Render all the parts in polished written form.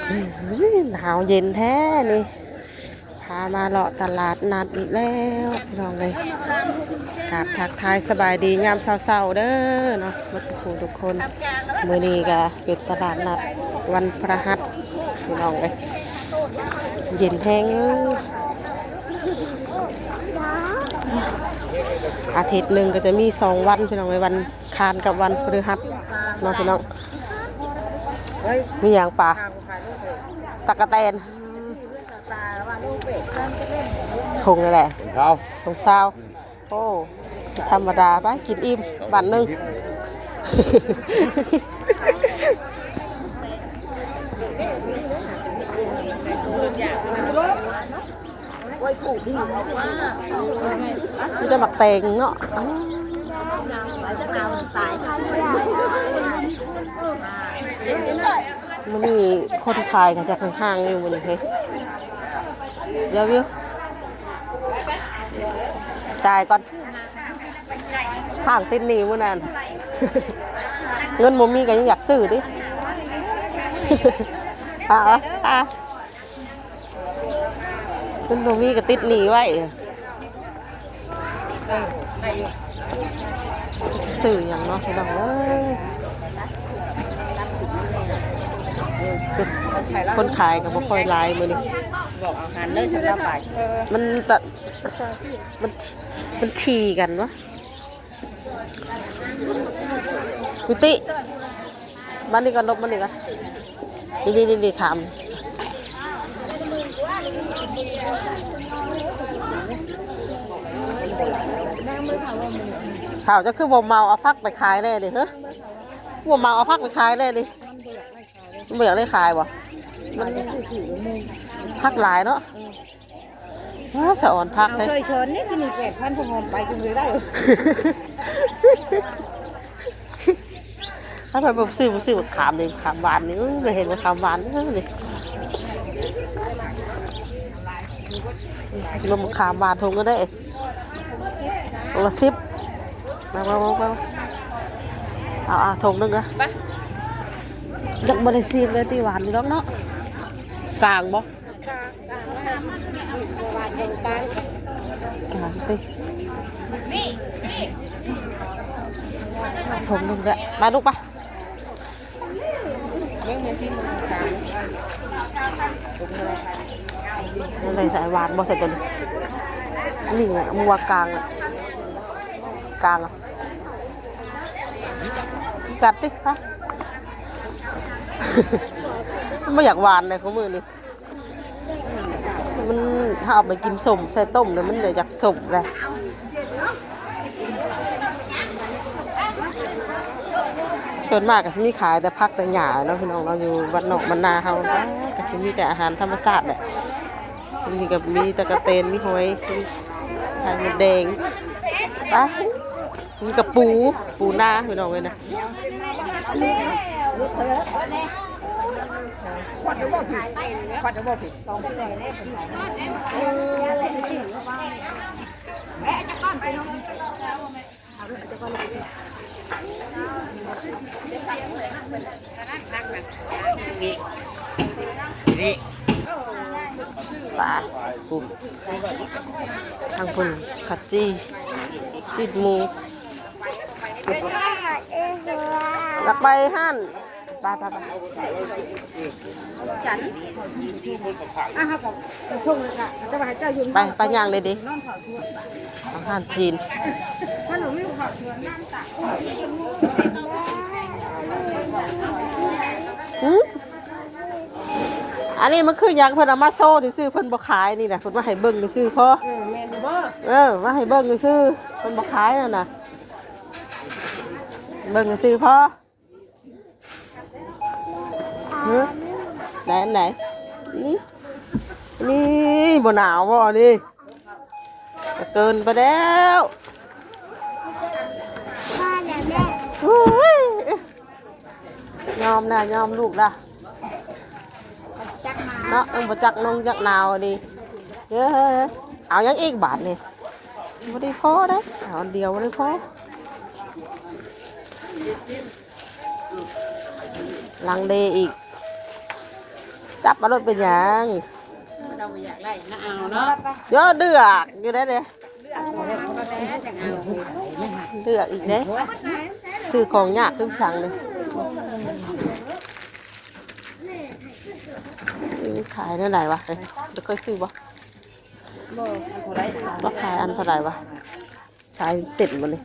หนาวเย็นแท้นี่พามาเลาะตลาดนัดอีกแล้วลองเลยกราบทักทายสบายดียามเช้าๆเด้อเนาะทุกคนมื้อนี้ก็เป็นตลาดนัดวันพฤหัสลองเลยเย็นแห้งอาทิตย์หนึ่งก็จะมี2 วันพี่น้องไว้วันคานกับวันพฤหัสเนาะพี่น้องมีอย่างปลาตะกะแตนทงนี่แหละทงเช้าโอ้ธรรมดาไปกินอิ่มบันหนึ่งมันจะหมักแตงเนาะมันมีคนขายกันจากข้างๆอยู่มันนี่เฮ้ยเดี๋ยววิวจ่ายก่อนข้างติดหนี้มื้อนั้นเงินบ่มีก็ยังอยากซื้อดิเงินบ่มีก็ติดหนี้ไว้ซื้ออย่างเนาะพี่น้องเอ้ยเป็นคนขายกับบ่ค่อยหลายมื้อนี้บอกอาหารเลยฉันรับไปมันตะมันขี่กันวะกุติบ้านนี้ก่อนลบบ้านนี้ก่อนดีถามข่าวจะคือบ่เมาเอาพักไปขายได้ดิเฮ้ยบ่เมาเอาพักไปขายได้ดิมันอยากได้ขายบ่มันพักหลายเนาะสะอ่อนพักเลยเคยชนนี่ที่มี8,000พงมไปกินเลยได้ถ้าไปแบบซื้อขามเลยขามหวานนี่เลยเห็นว่าขามหวานนี่เลยลมขามหวานทงก็ได้ตัวละ10มาเอาทงนึงอะยังไม่ได้ซีมเลยตีหวานนี่น้องเนาะกลางบ่กลางไปทงนึงเลยมาลูกปะนี่เลยใส่หวานบ่ใส่ตัวนี้นี่ไงมัวกลางอ่ะกัดดิฮะไม่อยากหวานเลยเขามือนี่มันถ้าเอาไปกินส้มใส่ต้มเลยมันเดี๋ยวอยากส้มเลยส่วนมากก็จะมีขายแต่พักแต่หญ้าเนาะพี่น้องเราอยู่บ้านนอกบ้านนาเขาก็จะมีแต่อาหารธรรมชาติแหละมีกับมีตะกะเตนมีหอยไข่มดแดงปะมีกับปูนาพี่น้องเลยนะปลาปูทางคนขัดจี้ซีดหมูหลักใบหั่นไปไปย่างเลยดิอาหารจีนอันนี้มันคือยังเพิ่นเอามาโซ่ที่ซื้อเพิ่นบ่ขายนี่นะเพิ่นมาให้เบิ่งซื้อพอมาให้เบิ่งซื้อเพิ่นบ่ขายนั่นน่ะเบิ่งซื้อพอไหนนี่บ่หนาวบ่นี่เกินไปแล้วยอมนะยอมลูกนะเนาะบ่จักนงจักหนาวดิเฮ้ยเอายังอีกบาทนี่บ่ได้พอเด้เอาอันเดียวบ่ได้พอลังเลอีก จับมารถเป็นหยัง เราไม่อยากไล่นะเอาเนาะ เยอะเดือกอยู่ได้เด้ ก็แล้วจังเอา เดือกอีกเด้ซื้อของยากขึ้นสั่งเลยขายเท่าไหร่วะจะเคยซื้อบ่ บ่เท่าไร ว่าขายอันเท่าไหร่วะใช้เสร็จหมดเลย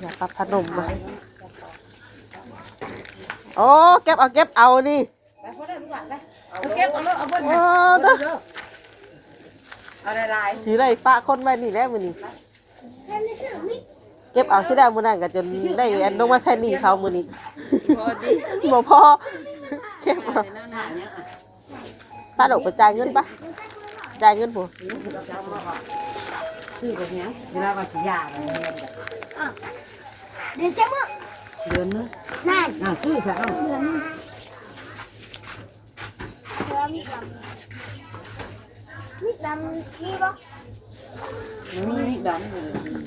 อยากรับขนมมาโอ้เก็บเอานี่ เอาเก็บเอาเลยเอาบน โอ้เด้อ เอาลาย สีไรฟ้าคนไว้นี่แหล้วมือนี่เก็บเอาใช่ได้มือนั่นก็จนได้อันลงมาใส่หนีเขามือนี่ พอดี บอกพอเก็บเอาป้าดอกไปจ่ายเงินปะจ่ายเงินผัว ซื้อแบบนี้เวลาว่าสิยาเนี่ย เดี๋ยวจะมึง เดือนนึง นั่น ซื้อซะเอา เดี๋ยวมีดำมีปะ มีมิดำอยู่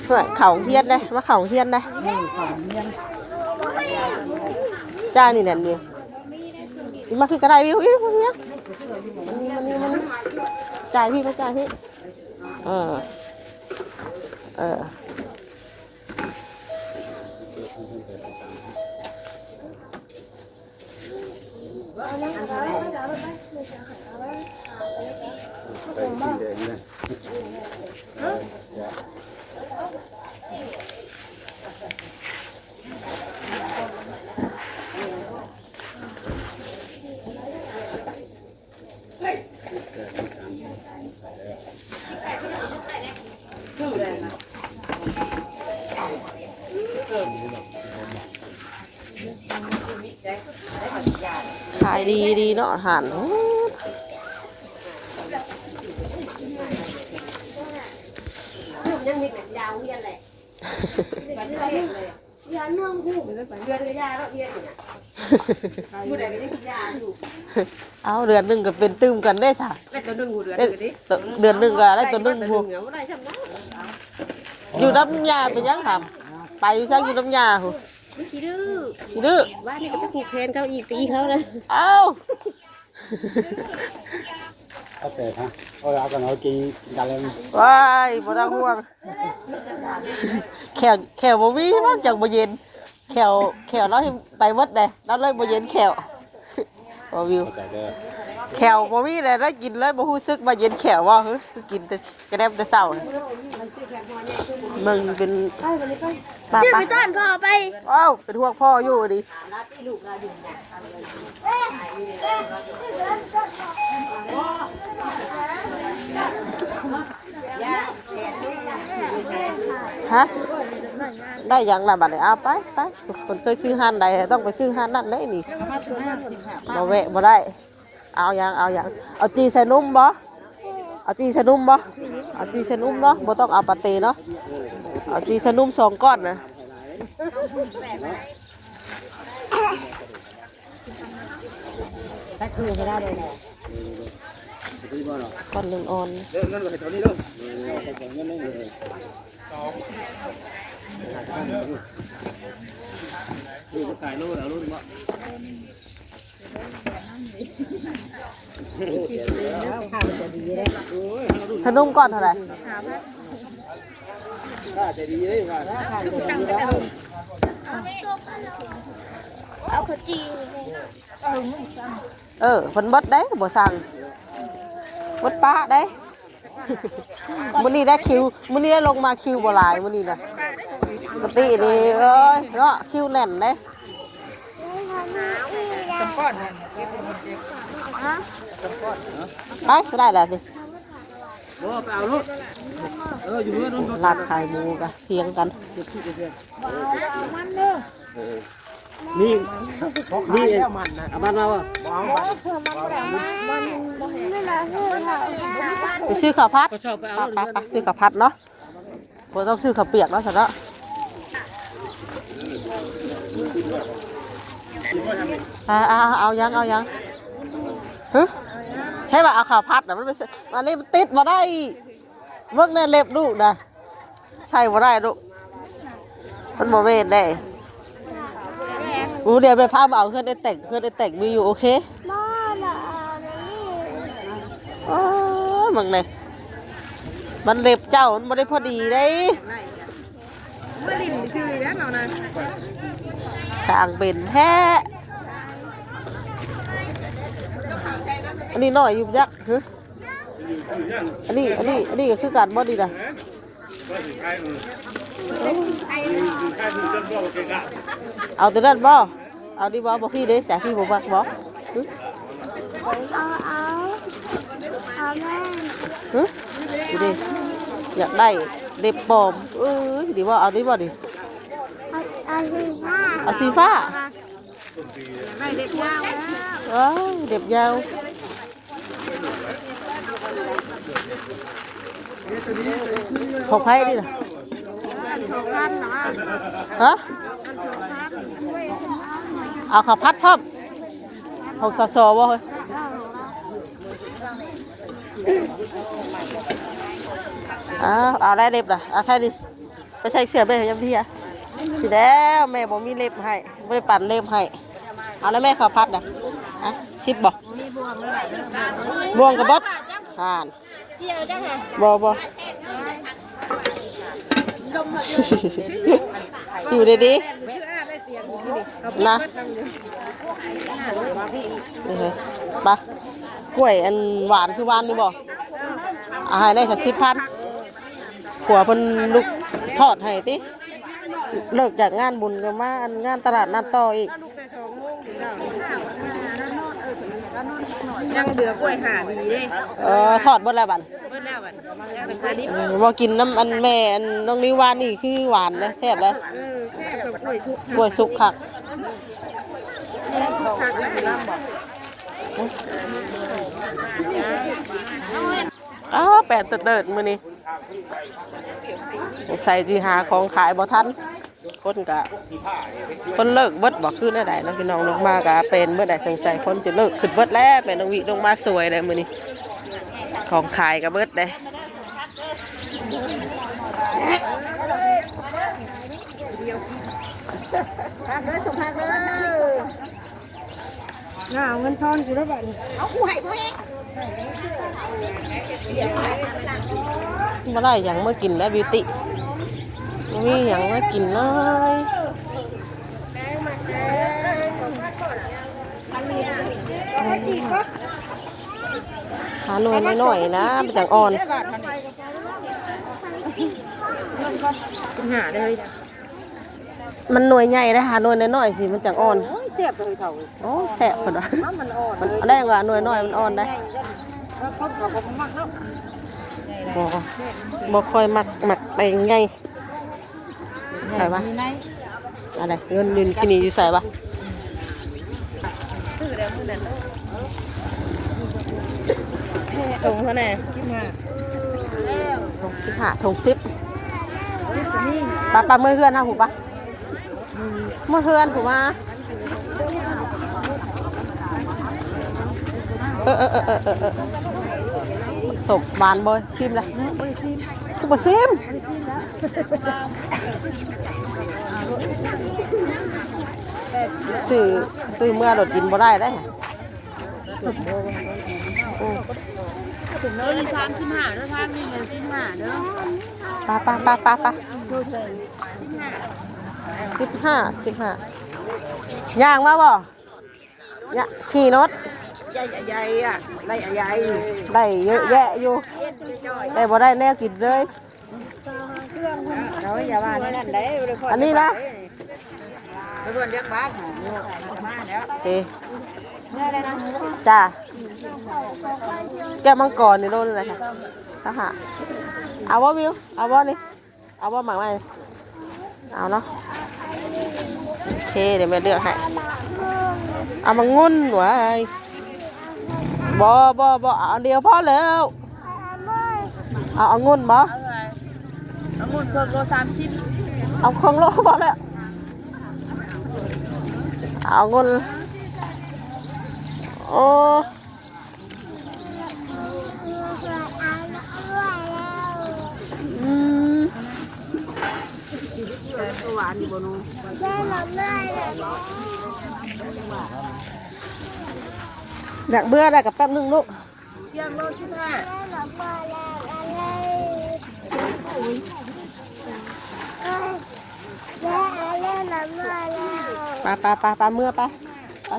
เพื่อเข่าเฮียนได้มาเข่าเฮียนได้ นี่ของเลี้ยง จ่ายนี่แน่นนี่มาพี่ก็ได้วิววิวเนี่ยมันนี่จ่ายพี่มาจ่ายพี่เออขายดีเนาะอาหาร ยังมีแต่ยาวเรียนเลยไปเรื่อยเลย อย่าเนื่องคู่ เดือนก็ยาแล้วเรียนเนี่ยมือใดก็ได้กินยาอยู่ เอาเดือนหนึ่งก็เป็นตึมกันได้จ้ะ แล้วตัวนึงหูเดือน เดือนหนึ่งก็ได้ตัวหนึ่งพวก เหงาได้ทำได้ อยู่น้ำยาเป็นยังครับไปอยู่ซักอยู่น้ำยาหู ขี้ดื้อ ขี้ดื้อ บ้านนี่ก็ไปผูกแขนเขาอีกตีเขาเลย เอา เอาแต่ฮะเอากันเอากินกันเลย ว้ายบ่ต้องห่วงแขวบ่มีนอกจากบ่เย็นแขวเราให้ไปหมดเลยเราเลยบ่เย็นแขวบ่วิว เข้าใจเด้อ แขวบ่มีเลยได้กินเลยบ่รู้สึกว่าเย็นแขวว่าคือกินแต่กระแดมแต่เช้ามึงเป็นป้า ชื่อ ป้า ไปต้อนพ่อไป อ้าวเป็นห่วงพ่ออยู่ดิฮะได้ยังล่ะบัดนี้เอาไปคนเคยซื้อห้านใดต้องไปซื้อห้านนั่นเลยนี่บ่แวะบ่ได้เอายังเอาจีใส่นุ่มบ่เอาจีใส่นุ่มบ่เอาจีใส่นุ่มเนาะบ่ต้องเอาปาเต้เนาะเอาจีใส่นุ่ม2ก้อนนะก้อนหนึ่งออน เรื่องนั้นก็ให้เท่านี้เด้อเงินนี่นี่ก็ขายโลแล้วรุ่นบ่ สนุ่มก้อนเท่าไหร่ ถ้าจะดีเลยว่า เอาขจี เพิ่นเบิดได้บ่สั่งเบิดป้าได้ มื้อนี้ได้คิวมื้อนี้ได้ลงมาคิวบ่หลายมื้อนี้น่ะปกตินี่เอ้ยเนาะคิวแน่นเด้ไปก็ได้แล้วสิ บ่ไปเอาลูกอยู่เพื่อนรุ่น ร้านขายหมูกะเถียงกัน นี่นี่มันนะเอามันเอาอ่ะ ไปซื้อข้าวผัด ก็ชอบไปเอา ไปซื้อข้าวผัดเนาะบ่ต้องซื้อข้าวเปียกเนาะซะเนาะเอายังฮึใช่ป่ะเอาข้าวผัดน่ะมันอันนี้มันติดบ่ได้เบิ่งในเล็บลูกนะใส่บ่ได้ลูกมันบ่แม่นได้ อู้เดี๋ยวไปพามาเอาเครื่องได้แต่งเครื่องได้แต่งมีอยู่โอเค บ้าละนี่ โอ้ยมึงเลยมันเล็บเจ้ามันไม่ได้พอดีได้ มาดินชื่อแล้วเรานะ ช่างเป็นแท้อันนี้น้อยอยู่ยักษ์ฮึอันนี้ก็คือการบอดีนะเอาตัวนั้นบ่เอาดีบ่บอกพี่เด้แต่พี่บอกมักบ่ฮึ เอาแม่ ฮึดูดิอยากได้เล็บปลอมดีบ่เอาดีบ่ดิ เอาสีฟ้า เอาสีฟ้า ไม่เด็กยาวแล้ว ว้าวเล็บยาวของไผ่ดิล่ะ พันหรอ ฮะเอาข้าวพัดพร้อมของสสบ่เฮ้ยเอาได้เล็บล่ะเอาใส่ดิไปใส่เสื้อไปยังพี่อ่ะสิแล้วแม่บ่มีเล็บให้บ่ได้ปั่นเล็บให้เอาแล้วแม่ข้าวพัดน่ะอะ10บ่บวงกับบดห่านบ่อยู่ดีๆนะนี่เหรอปะกล้วยอันหวานคือหวานนี่บ่อาให้ได้สัก10,000ผัวเพิ่นลุกทอดให้ติเลิกจากงานบุญก็มาอันงานตลาดนัดต่ออีก ยังเดือกล้วยหาดีเลย ทอดเบิดแล้วบัด เมื่อแล้วบัดยังเป็นพาดิบ บ่กินน้ำอันแม่อันน้องนิวานนี่คือหวานนะแซ่บเลย แค่กับกล้วยชุบ กล้วยสุกคัก ผักแล้วน้ำบอก แปดเติร์ดมื้อนี้ใส่ที่หาของขายบ่ทันคนเลิกเบิดบ่คืนได้นะพี่น้องลงมาก็เป็นเมื่อใดสงสัยคนจะเลิกขึ้นเบิดแล้วแม่น้องวิลงมาสวยเลยมื้อนี้ของขายก็เบิดได้ ผักเลยส่งผักเลยน่าเอาเงินทอนกูแล้วบัดเอากูให้พ่อเอง บ่ได้หยังมากินแล้วบิวตี้บ่มีหยังมากินเลยหาหน่วยน้อยๆนะเป็นจังอ่อน หาเลย มันหน่วยใหญ่ได้หาหน่วยน้อยๆสิมันจังอ่อน โอ้ยเสียบเลยเถ่า โอ้แซ่บเพิ่นว่า มันอ่อน มันได้ว่าหน่วยน้อยมันอ่อนได้ แล้วเขาบอกมักแล้ว บ่ค่อยมักไปไงใส่ปะอะไรเงินดินที่นี่อยู่ใส่ปะถุงเท่าไหร่ถุง10ปะเมื่อเฮือนฮะผูปะเมื่อเฮือนผูมาสมบานบ่อยชิมเลยกูบ่ชิมซื้อเมื่อรถกินบ่ได้ได้ค่ะ เด้อนี่35เด้อทางนี่เงิน35เด้อ ปะ15ย่างมาบ่เนี่ยขี่รถ ใหญ่อ่ะได้ใหญ่ ได้เยอะแยะอยู่แต่บ่ได้แนวกินเลย เราอย่าว่านั่นได้ อันนี้นะ เพื่อนเรียกบ้านมาแล้ว โอเคจ้าแก้วมังกรนี่โลนึงเลยค่ะสหะเอาบ่วิวเอาบ่นี่เอาบ่หมักไว้เอาเนาะโอเคเดี๋ยวแม่เลือกให้เอามางุ่นไว้บ่เอาเดียวพอแล้วเอางุ่นบ่ เอาหมดคนโล30 เอาของโลพอแล้วเอางุ่นโอ้หวานอยู่บ่นู ได้ลำได้เลย อยากเบื่ออะไรกับแป๊บนึงลูก ยังรถ15 แม่หลับมาแล้วอะไรแม่อะไรหลับมาแล้ว ปลาเมื่อไป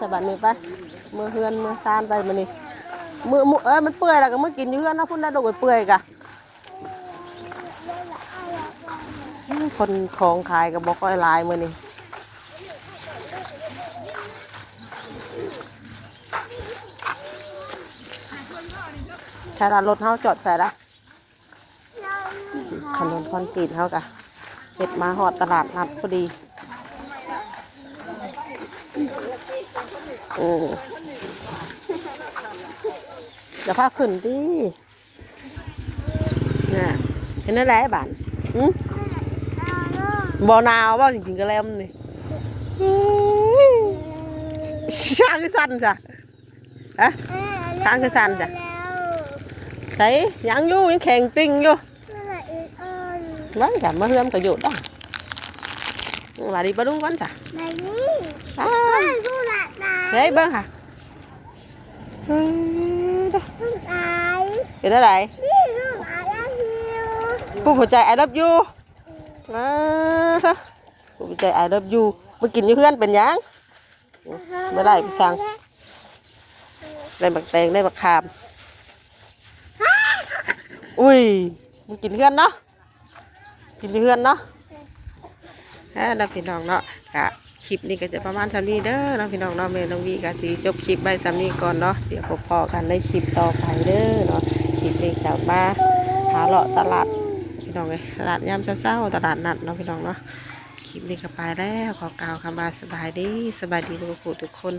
สบัดนี่ไปเมื่อเฮือนเมื่อซานไปมันนี่มือมันเปื่อยแล้วก็เมื่อกินอยู่เฮือนนะพุ่นน่ะดอกเปื่อยกะคนของขายก็บ่ค่อยหลายมื้อนี้ใช่ละรถเฮาจอดใส่ละถนนคอนกรีตเฮากะเฮ็ดมาฮอดตลาดนัดพอดีอย่าพาขึ้นดิน่ะเห็นอะไรบ้านบ่หนาวบ่จริงๆก็แลมนี่ช่างคือสั่นจ้ะฮะช่างคือสั่นจ้ะใส่ยังอยู่ยังแข็งติ่งอยู่วันจ้ะมาเฮือมก็อยู่ได้มาดีปะดุ้งวันจ้ะ ไหนนี่ผู้หลักตาย เฮ้ยเบิ้งค่ะผู้ตาย เห็นอะไร นี่ผู้ตายแล้วหิว ผู้หัวใจ I love you ผู้หัวใจ I love you มากินอยู่เพื่อนเป็นยังไม่ได้พี่สั่งได้บักแตงได้บักขามอุ้ยมึงกินเพื่อนเนาะกินอยู่เพื่อนเนาะแล้วพี่น้องเนาะกะคลิปนี้ก็จะประมาณเท่านี้เด้อน้องพี่น้องเนาะแม่น้องวีก็สิจบคลิปใบซ้ำนี้ก่อนเนาะเดี๋ยวพอกันในคลิปต่อไปเด้อเนาะคลิปนี้กลับมาหาเลาะตลาดพี่น้องเลยตลาดยามเช้าๆตลาดนัดเนาะพี่น้องเนาะคลิปนี้ก็ไปแล้วขอกล่าวคำว่าสบายดีทุกคน